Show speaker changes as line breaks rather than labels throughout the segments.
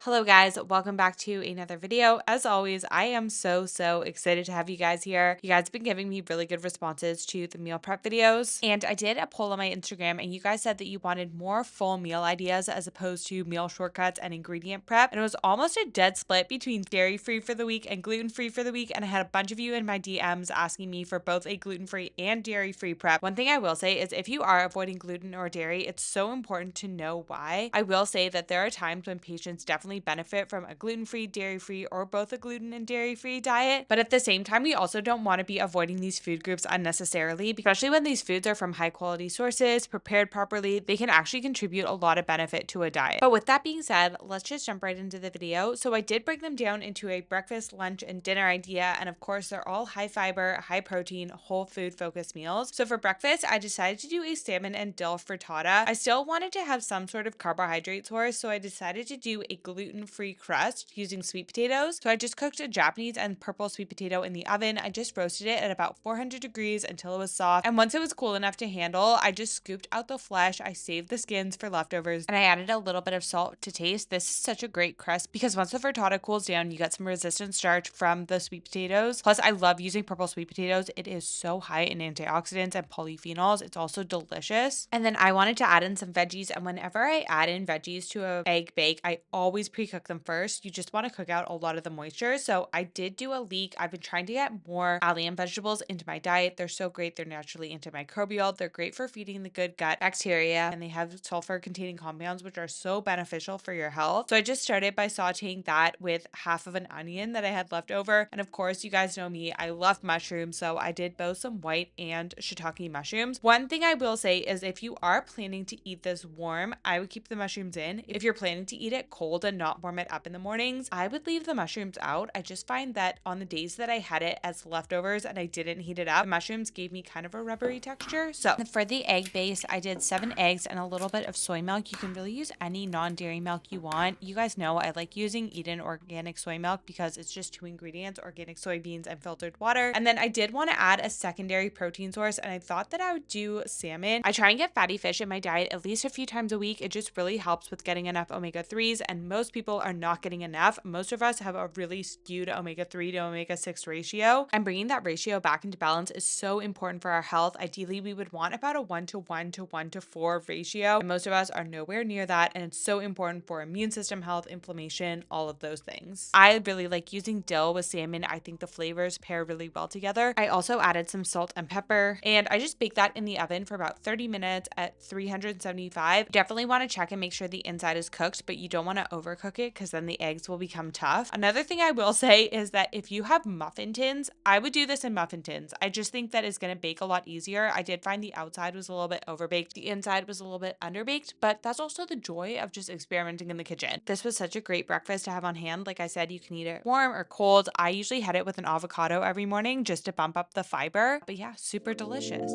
Hello guys, welcome back to another video. As always, I am so excited to have you guys here. You guys have been giving me really good responses to the meal prep videos, and I did a poll on my Instagram and you guys said that you wanted more full meal ideas as opposed to meal shortcuts and ingredient prep, and it was almost a dead split between dairy-free for the week and gluten-free for the week, and I had a bunch of you in my DMs asking me for both a gluten-free and dairy-free prep. One thing I will say is if you are avoiding gluten or dairy, it's so important to know why. I will say that there are times when patients definitely benefit from a gluten-free, dairy-free, or both a gluten and dairy-free diet. But at the same time, we also don't want to be avoiding these food groups unnecessarily, especially when these foods are from high quality sources, prepared properly. They can actually contribute a lot of benefit to a diet. But with that being said, let's just jump right into the video. So I did break them down into a breakfast, lunch, and dinner idea. And of course, they're all high fiber, high protein, whole food focused meals. So for breakfast, I decided to do a salmon and dill frittata. I still wanted to have some sort of carbohydrate source, so I decided to do a gluten-free crust using sweet potatoes. So I just cooked a Japanese and purple sweet potato in the oven. I just roasted it at about 400 degrees until it was soft. And once it was cool enough to handle, I just scooped out the flesh. I saved the skins for leftovers and I added a little bit of salt to taste. This is such a great crust because once the frittata cools down, you get some resistant starch from the sweet potatoes. Plus, I love using purple sweet potatoes. It is so high in antioxidants and polyphenols. It's also delicious. And then I wanted to add in some veggies, and whenever I add in veggies to a egg bake, I always pre-cook them first. You just want to cook out a lot of the moisture. So I did do a leek. I've been trying to get more allium vegetables into my diet. They're so great. They're naturally antimicrobial. They're great for feeding the good gut bacteria, and they have sulfur containing compounds which are so beneficial for your health. So I just started by sauteing that with half of an onion that I had left over. And of course, you guys know me, I love mushrooms, so I did both some white and shiitake mushrooms. One thing I will say is if you are planning to eat this warm, I would keep the mushrooms in. If you're planning to eat it cold and not warm it up in the mornings, I would leave the mushrooms out. I just find that on the days that I had it as leftovers and I didn't heat it up, the mushrooms gave me kind of a rubbery texture. So for the egg base, I did 7 eggs and a little bit of soy milk. You can really use any non-dairy milk you want. You guys know I like using Eden organic soy milk because it's just 2 ingredients, organic soybeans and filtered water. And then I did want to add a secondary protein source, and I thought that I would do salmon. I try and get fatty fish in my diet at least a few times a week. It just really helps with getting enough omega-3s, and most people are not getting enough. Most of us have a really skewed omega-3 to omega-6 ratio, and bringing that ratio back into balance is so important for our health. Ideally, we would want about a 1:1 to 1:4 ratio, and most of us are nowhere near that, and it's so important for immune system health, inflammation, all of those things. I really like using dill with salmon. I think the flavors pair really well together. I also added some salt and pepper, and I just baked that in the oven for about 30 minutes at 375. Definitely want to check and make sure the inside is cooked, but you don't want to overcook it because then the eggs will become tough. Another thing I will say is that if you have muffin tins, I would do this in muffin tins. I just think that is going to bake a lot easier. I did find the outside was a little bit overbaked, the inside was a little bit underbaked, but that's also the joy of just experimenting in the kitchen. This was such a great breakfast to have on hand. Like I said, you can eat it warm or cold. I usually had it with an avocado every morning just to bump up the fiber. But yeah, super delicious.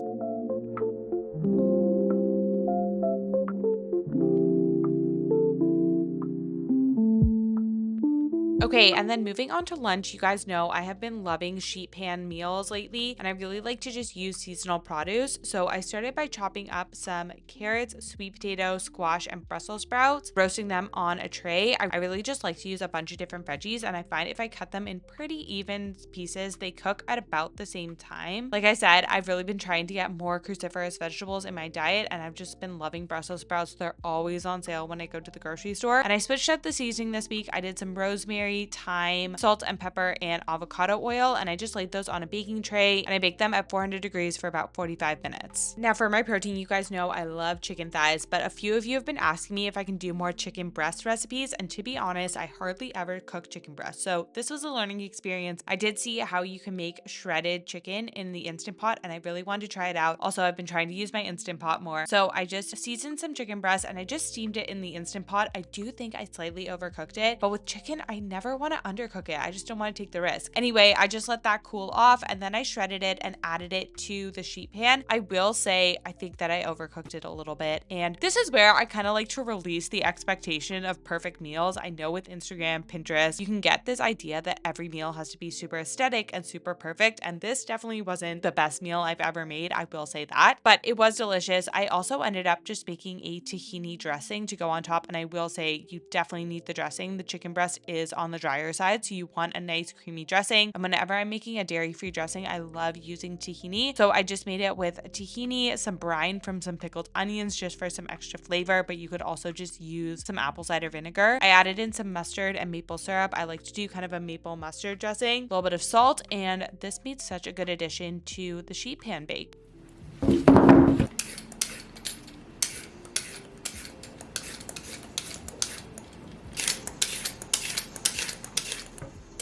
Okay, and then moving on to lunch, you guys know I have been loving sheet pan meals lately, and I really like to just use seasonal produce. So I started by chopping up some carrots, sweet potato, squash, and Brussels sprouts, roasting them on a tray. I really just like to use a bunch of different veggies, and I find if I cut them in pretty even pieces, they cook at about the same time. Like I said, I've really been trying to get more cruciferous vegetables in my diet, and I've just been loving Brussels sprouts. They're always on sale when I go to the grocery store. And I switched up the seasoning this week. I did some rosemary, thyme, salt and pepper, and avocado oil, and I just laid those on a baking tray and I baked them at 400 degrees for about 45 minutes. Now for my protein, you guys know I love chicken thighs, but a few of you have been asking me if I can do more chicken breast recipes, and to be honest, I hardly ever cook chicken breast, so this was a learning experience. I did see how you can make shredded chicken in the Instant Pot, and I really wanted to try it out. Also, I've been trying to use my Instant Pot more, so I just seasoned some chicken breast and I just steamed it in the Instant Pot. I do think I slightly overcooked it, but with chicken, I never never want to undercook it. I just don't want to take the risk. Anyway, I just let that cool off and then I shredded it and added it to the sheet pan. I will say, I think that I overcooked it a little bit. And this is where I kind of like to release the expectation of perfect meals. I know with Instagram, Pinterest, you can get this idea that every meal has to be super aesthetic and super perfect. And this definitely wasn't the best meal I've ever made. I will say that, but it was delicious. I also ended up just making a tahini dressing to go on top. And I will say you definitely need the dressing. The chicken breast is on the drier side, so you want a nice creamy dressing. And whenever I'm making a dairy-free dressing, I love using tahini. So I just made it with tahini, some brine from some pickled onions just for some extra flavor, but you could also just use some apple cider vinegar. I added in some mustard and maple syrup. I like to do kind of a maple mustard dressing, a little bit of salt, and this made such a good addition to the sheet pan bake.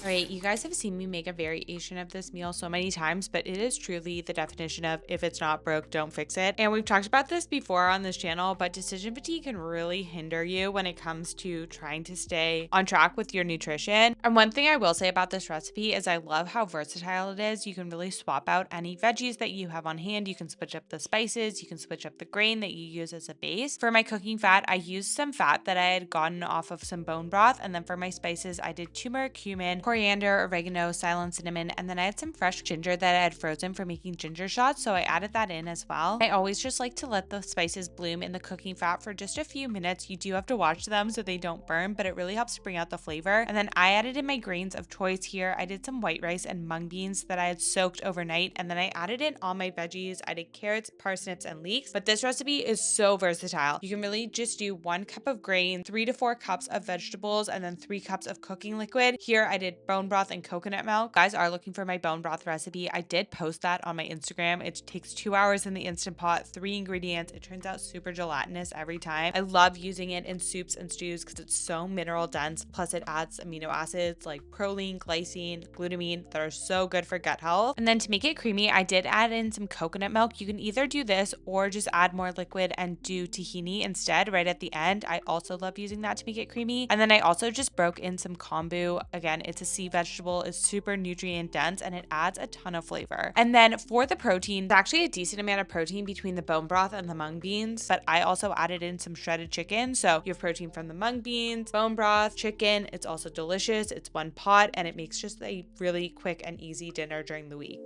All right, you guys have seen me make a variation of this meal so many times, but it is truly the definition of if it's not broke, don't fix it. And we've talked about this before on this channel, but decision fatigue can really hinder you when it comes to trying to stay on track with your nutrition. And one thing I will say about this recipe is I love how versatile it is. You can really swap out any veggies that you have on hand. You can switch up the spices. You can switch up the grain that you use as a base. For my cooking fat, I used some fat that I had gotten off of some bone broth. And then for my spices, I did turmeric, cumin, coriander, oregano, Ceylon cinnamon, and then I had some fresh ginger that I had frozen for making ginger shots, so I added that in as well. I always just like to let the spices bloom in the cooking fat for just a few minutes. You do have to watch them so they don't burn, but it really helps bring out the flavor. And then I added in my grains of choice here. I did some white rice and mung beans that I had soaked overnight, and then I added in all my veggies. I did carrots, parsnips, and leeks, but this recipe is so versatile. You can really just do 1 cup of grain, 3 to 4 cups of vegetables, and then 3 cups of cooking liquid. Here I did bone broth and coconut milk. If you guys are looking for my bone broth recipe, I did post that on my Instagram. It takes 2 hours in the Instant Pot, 3 ingredients. It turns out super gelatinous every time. I love using it in soups and stews because it's so mineral dense. Plus it adds amino acids like proline, glycine, glutamine that are so good for gut health. And then to make it creamy, I did add in some coconut milk. You can either do this or just add more liquid and do tahini instead right at the end. I also love using that to make it creamy. And then I also just broke in some kombu. Again, it's a sea vegetable. It's super nutrient dense and it adds a ton of flavor. And then for the protein, it's actually a decent amount of protein between the bone broth and the mung beans, but I also added in some shredded chicken. So you have protein from the mung beans, bone broth, chicken. It's also delicious. It's one pot and it makes just a really quick and easy dinner during the week.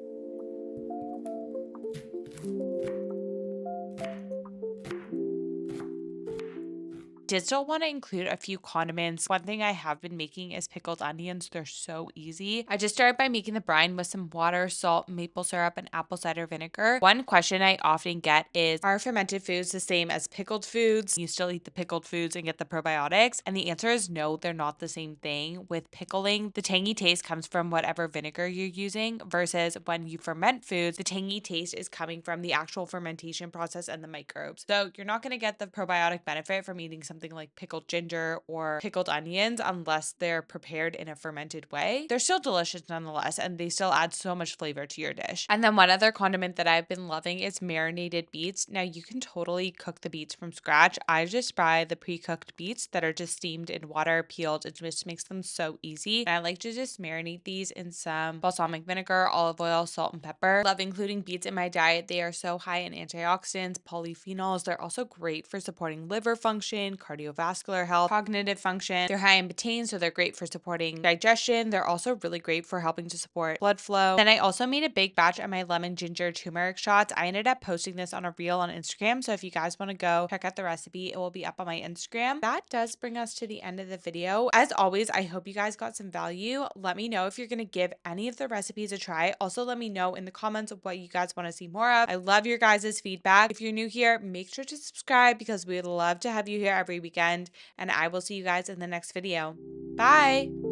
Did still want to include a few condiments. One thing I have been making is pickled onions. They're so easy. I just started by making the brine with some water, salt, maple syrup, and apple cider vinegar. One question I often get is, are fermented foods the same as pickled foods? You still eat the pickled foods and get the probiotics? And the answer is no, they're not the same thing. With pickling, the tangy taste comes from whatever vinegar you're using versus when you ferment foods, the tangy taste is coming from the actual fermentation process and the microbes. So you're not going to get the probiotic benefit from eating something like pickled ginger or pickled onions unless they're prepared in a fermented way. They're still delicious nonetheless, and they still add so much flavor to your dish. And then one other condiment that I've been loving is marinated beets. Now you can totally cook the beets from scratch. I just buy the pre-cooked beets that are just steamed in water, peeled. It just makes them so easy. And I like to just marinate these in some balsamic vinegar, olive oil, salt, and pepper. Love including beets in my diet. They are so high in antioxidants, polyphenols. They're also great for supporting liver function, cardiovascular health, cognitive function. They're high in betaine, so they're great for supporting digestion. They're also really great for helping to support blood flow. Then I also made a big batch of my lemon ginger turmeric shots. I ended up posting this on a reel on Instagram, so if you guys want to go check out the recipe, it will be up on my Instagram. That does bring us to the end of the video. As always, I hope you guys got some value. Let me know if you're going to give any of the recipes a try. Also, let me know in the comments of what you guys want to see more of. I love your guys' feedback. If you're new here, make sure to subscribe because we would love to have you here every weekend, and I will see you guys in the next video. Bye!